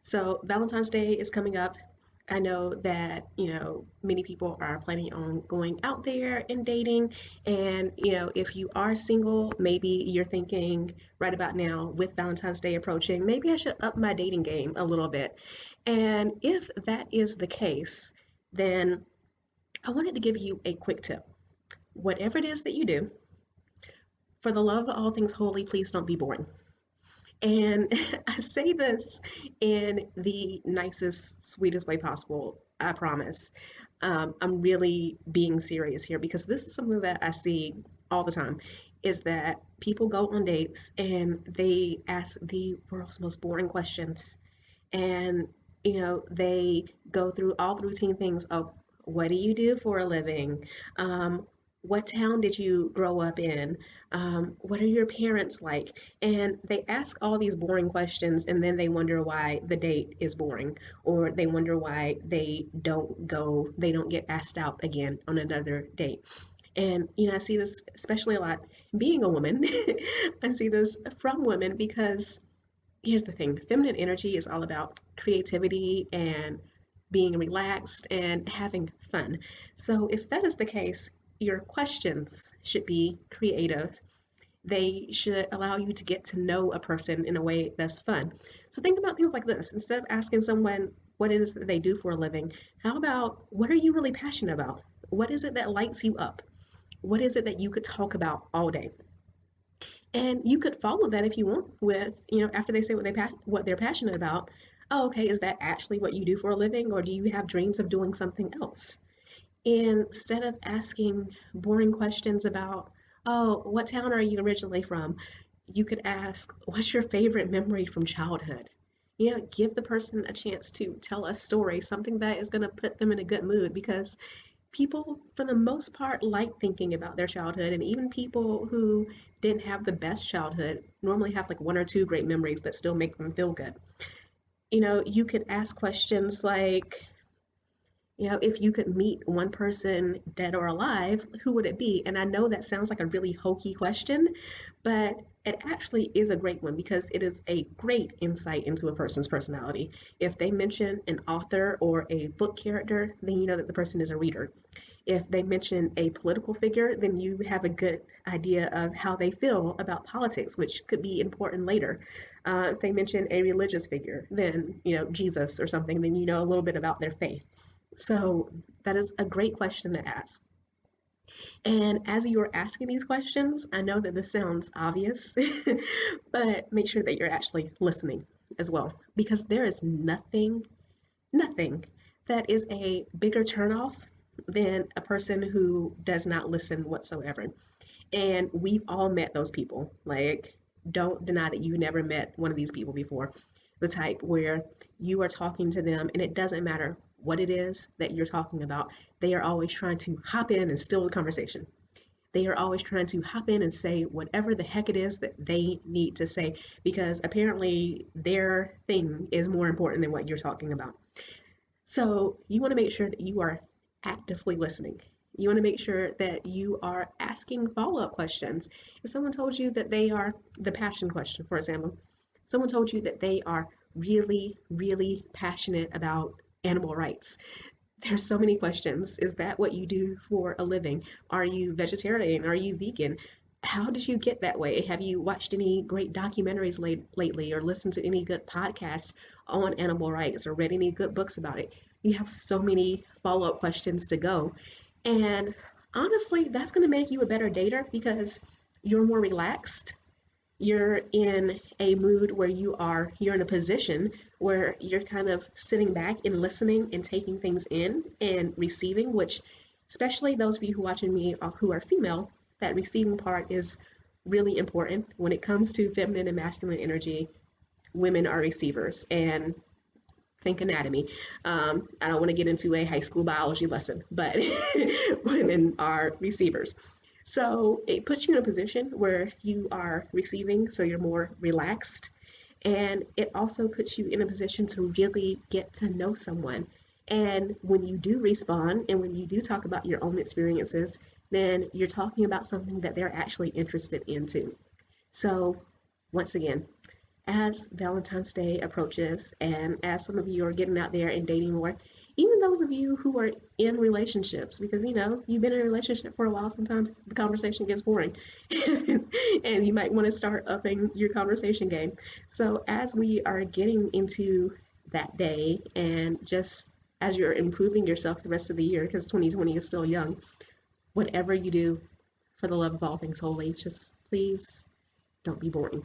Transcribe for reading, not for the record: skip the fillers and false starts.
So Valentine's Day is coming up. I know that, many people are planning on going out there and dating. And, if you are single, maybe you're thinking right about now with Valentine's Day approaching, maybe I should up my dating game a little bit. And if that is the case, then I wanted to give you a quick tip. Whatever it is that you do, for the love of all things holy, please don't be boring. And I say this in the nicest, sweetest way possible, I promise. I'm really being serious here because this is something that I see all the time is that people go on dates and they ask the world's most boring questions. And, they go through all the routine things of what do you do for a living? What town did you grow up in? What are your parents like? And they ask all these boring questions and then they wonder why the date is boring or they wonder why they don't get asked out again on another date. And, I see this especially a lot being a woman. I see this from women because here's the thing, feminine energy is all about creativity and being relaxed and having fun. So if that is the case, your questions should be creative. They should allow you to get to know a person in a way that's fun. So think about things like this. Instead of asking someone what it is that they do for a living, how about what are you really passionate about? What is it that lights you up? What is it that you could talk about all day? And you could follow that if you want with, after they say what they're passionate about. Oh, okay, is that actually what you do for a living, or do you have dreams of doing something else? Instead of asking boring questions about, oh, what town are you originally from? You could ask, what's your favorite memory from childhood? Give the person a chance to tell a story, something that is going to put them in a good mood because people, for the most part, like thinking about their childhood, and even people who didn't have the best childhood normally have like one or two great memories that still make them feel good. You could ask questions like, if you could meet one person dead or alive, who would it be? And I know that sounds like a really hokey question, but it actually is a great one because it is a great insight into a person's personality. If they mention an author or a book character, then you know that the person is a reader. If they mention a political figure, then you have a good idea of how they feel about politics, which could be important later. If they mention a religious figure, then, Jesus or something, then you know a little bit about their faith. So that is a great question to ask. And as you are asking these questions, I know that this sounds obvious, but make sure that you're actually listening as well, because there is nothing that is a bigger turnoff than a person who does not listen whatsoever. And we've all met those people. Like, don't deny that you never met one of these people before. The type where you are talking to them and it doesn't matter what it is that you're talking about, they are always trying to hop in and steal the conversation. They are always trying to hop in and say whatever the heck it is that they need to say because apparently their thing is more important than what you're talking about. So you want to make sure that you are actively listening. You want to make sure that you are asking follow-up questions. If someone told you that they are the passion question, for example, someone told you that they are really, really passionate about animal rights. There's so many questions. Is that what you do for a living? Are you vegetarian? Are you vegan? How did you get that way? Have you watched any great documentaries lately or listened to any good podcasts on animal rights or read any good books about it? You have so many follow-up questions to go. And honestly, that's going to make you a better dater because you're more relaxed. You're in a mood where you're in a position where you're kind of sitting back and listening and taking things in and receiving, which especially those of you who are watching me who are female, that receiving part is really important when it comes to feminine and masculine energy. Women are receivers, and think anatomy. I don't want to get into a high school biology lesson, but women are receivers. So it puts you in a position where you are receiving, so you're more relaxed. And it also puts you in a position to really get to know someone. And when you do respond and when you do talk about your own experiences, then you're talking about something that they're actually interested in too. So once again, as Valentine's Day approaches and as some of you are getting out there and dating more, even those of you who are in relationships, because you've been in a relationship for a while, sometimes the conversation gets boring and you might want to start upping your conversation game. So, as we are getting into that day and just as you're improving yourself the rest of the year, because 2020 is still young, whatever you do, for the love of all things holy, just please don't be boring.